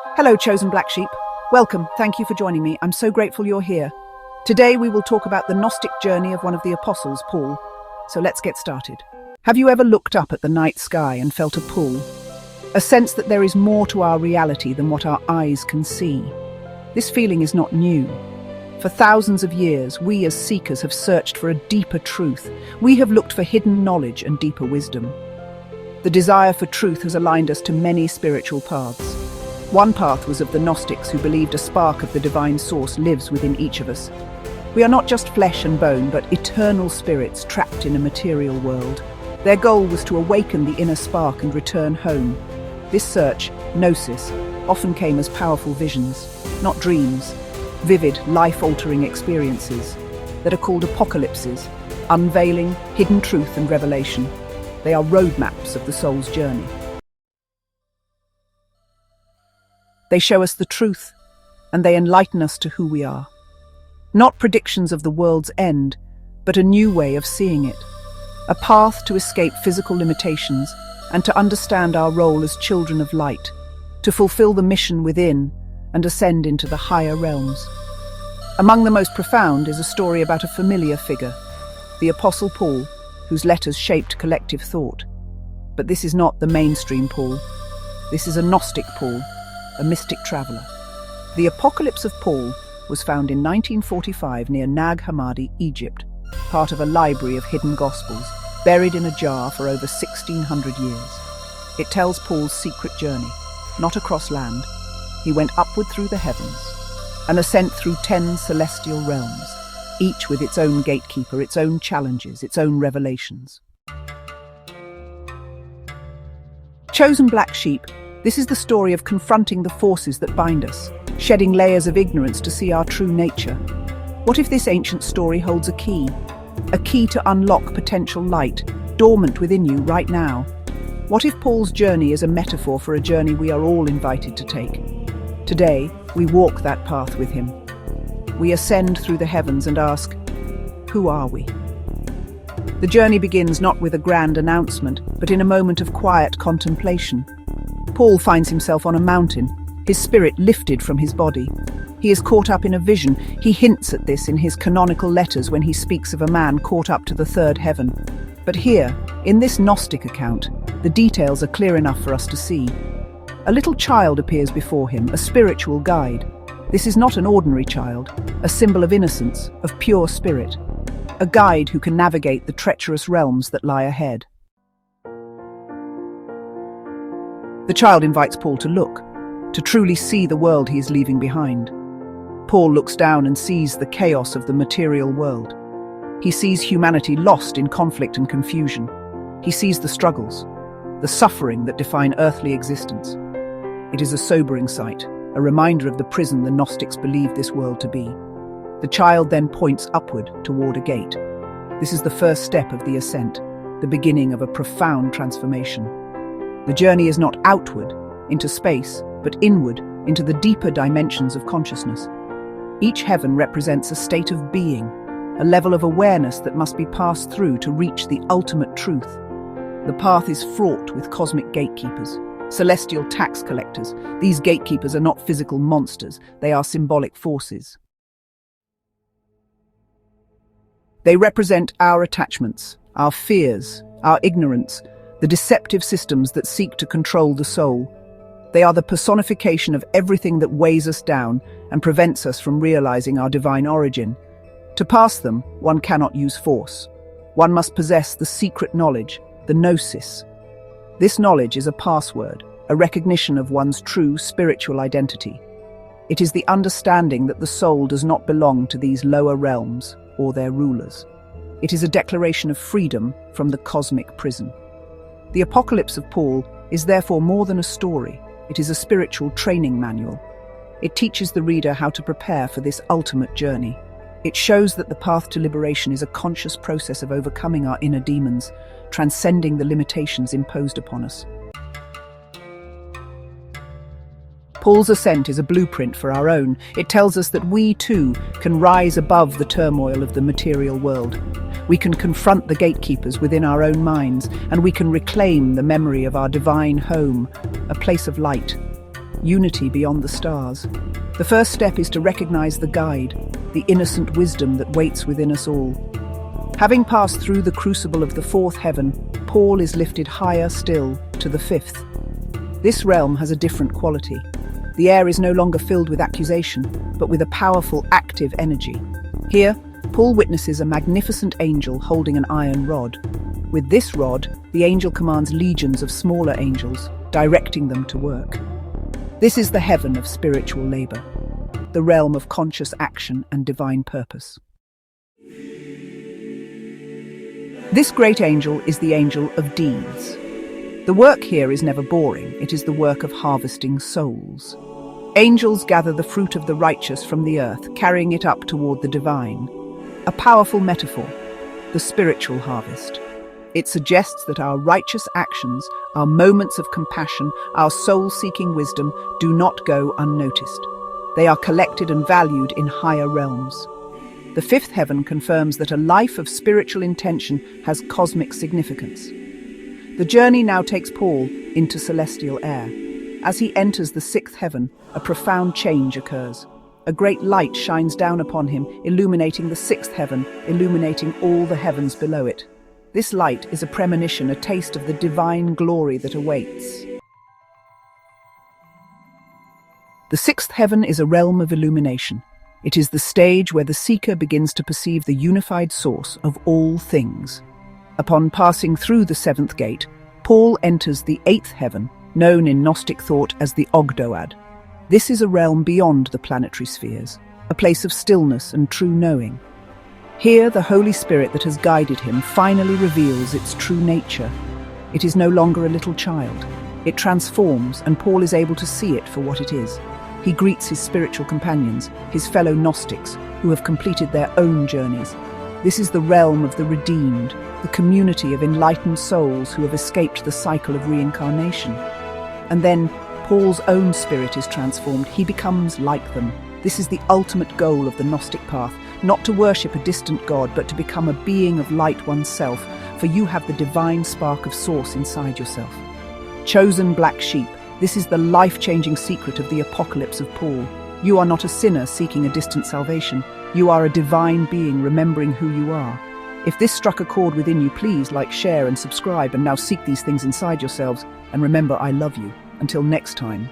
Hello, chosen black sheep. Welcome. Thank you for joining me. I'm so grateful you're here. Today we will talk about the Gnostic journey of one of the apostles, Paul. So let's get started. Have you ever looked up at the night sky and felt a pull? A sense that there is more to our reality than what our eyes can see? This feeling is not new. For thousands of years, we as seekers have searched for a deeper truth. We have looked for hidden knowledge and deeper wisdom. The desire for truth has aligned us to many spiritual paths. One path was of the Gnostics, who believed a spark of the divine source lives within each of us. We are not just flesh and bone, but eternal spirits trapped in a material world. Their goal was to awaken the inner spark and return home. This search, gnosis, often came as powerful visions, not dreams, vivid, life-altering experiences that are called apocalypses, unveiling hidden truth and revelation. They are roadmaps of the soul's journey. They show us the truth, and they enlighten us to who we are. Not predictions of the world's end, but a new way of seeing it. A path to escape physical limitations and to understand our role as children of light, to fulfill the mission within and ascend into the higher realms. Among the most profound is a story about a familiar figure, the Apostle Paul, whose letters shaped collective thought. But this is not the mainstream Paul. This is a Gnostic Paul, a mystic traveller. The Apocalypse of Paul was found in 1945 near Nag Hammadi, Egypt, part of a library of hidden gospels, buried in a jar for over 1,600 years. It tells Paul's secret journey, not across land. He went upward through the heavens, an ascent through 10 celestial realms, each with its own gatekeeper, its own challenges, its own revelations. Chosen black sheep, this is the story of confronting the forces that bind us, shedding layers of ignorance to see our true nature. What if this ancient story holds a key to unlock potential light, dormant within you right now? What if Paul's journey is a metaphor for a journey we are all invited to take? Today, we walk that path with him. We ascend through the heavens and ask, who are we? The journey begins not with a grand announcement, but in a moment of quiet contemplation. Paul finds himself on a mountain, his spirit lifted from his body. He is caught up in a vision. He hints at this in his canonical letters when he speaks of a man caught up to the third heaven. But here, in this Gnostic account, the details are clear enough for us to see. A little child appears before him, a spiritual guide. This is not an ordinary child, a symbol of innocence, of pure spirit. A guide who can navigate the treacherous realms that lie ahead. The child invites Paul to look, to truly see the world he is leaving behind. Paul looks down and sees the chaos of the material world. He sees humanity lost in conflict and confusion. He sees the struggles, the suffering that define earthly existence. It is a sobering sight, a reminder of the prison the Gnostics believed this world to be. The child then points upward toward a gate. This is the first step of the ascent, the beginning of a profound transformation. The journey is not outward, into space, but inward, into the deeper dimensions of consciousness. Each heaven represents a state of being, a level of awareness that must be passed through to reach the ultimate truth. The path is fraught with cosmic gatekeepers, celestial tax collectors. These gatekeepers are not physical monsters, they are symbolic forces. They represent our attachments, our fears, our ignorance, the deceptive systems that seek to control the soul. They are the personification of everything that weighs us down and prevents us from realizing our divine origin. To pass them, one cannot use force. One must possess the secret knowledge, the gnosis. This knowledge is a password, a recognition of one's true spiritual identity. It is the understanding that the soul does not belong to these lower realms or their rulers. It is a declaration of freedom from the cosmic prison. The Apocalypse of Paul is therefore more than a story. It is a spiritual training manual. It teaches the reader how to prepare for this ultimate journey. It shows that the path to liberation is a conscious process of overcoming our inner demons, transcending the limitations imposed upon us. Paul's ascent is a blueprint for our own. It tells us that we too can rise above the turmoil of the material world. We can confront the gatekeepers within our own minds, and we can reclaim the memory of our divine home, a place of light. unity beyond the stars. The first step is to recognize the guide, the innocent wisdom that waits within us all. Having passed through the crucible of the fourth heaven, Paul is lifted higher still to the fifth. This realm has a different quality. The air is no longer filled with accusation, but with a powerful, active energy. Here, Paul witnesses a magnificent angel holding an iron rod. With this rod, the angel commands legions of smaller angels, directing them to work. This is the heaven of spiritual labor, the realm of conscious action and divine purpose. This great angel is the angel of deeds. The work here is never boring. It is the work of harvesting souls. Angels gather the fruit of the righteous from the earth, carrying it up toward the divine. A powerful metaphor, the spiritual harvest. It suggests that our righteous actions, our moments of compassion, our soul-seeking wisdom do not go unnoticed. They are collected and valued in higher realms. The fifth heaven confirms that a life of spiritual intention has cosmic significance. The journey now takes Paul into celestial air. As he enters the sixth heaven, a profound change occurs. A great light shines down upon him, illuminating the sixth heaven, illuminating all the heavens below it. This light is a premonition, a taste of the divine glory that awaits. The sixth heaven is a realm of illumination. It is the stage where the seeker begins to perceive the unified source of all things. Upon passing through the seventh gate, Paul enters the eighth heaven, known in Gnostic thought as the Ogdoad. This is a realm beyond the planetary spheres, a place of stillness and true knowing. Here, the Holy Spirit that has guided him finally reveals its true nature. It is no longer a little child. It transforms, and Paul is able to see it for what it is. He greets his spiritual companions, his fellow Gnostics, who have completed their own journeys. This is the realm of the redeemed, the community of enlightened souls who have escaped the cycle of reincarnation. And then, Paul's own spirit is transformed. He becomes like them. This is the ultimate goal of the Gnostic path, not to worship a distant god, but to become a being of light oneself, for you have the divine spark of source inside yourself. Chosen black sheep, this is the life-changing secret of the apocalypse of Paul. You are not a sinner seeking a distant salvation. You are a divine being remembering who you are. If this struck a chord within you, please like, share and subscribe, and now seek these things inside yourselves. And remember, I love you. Until next time.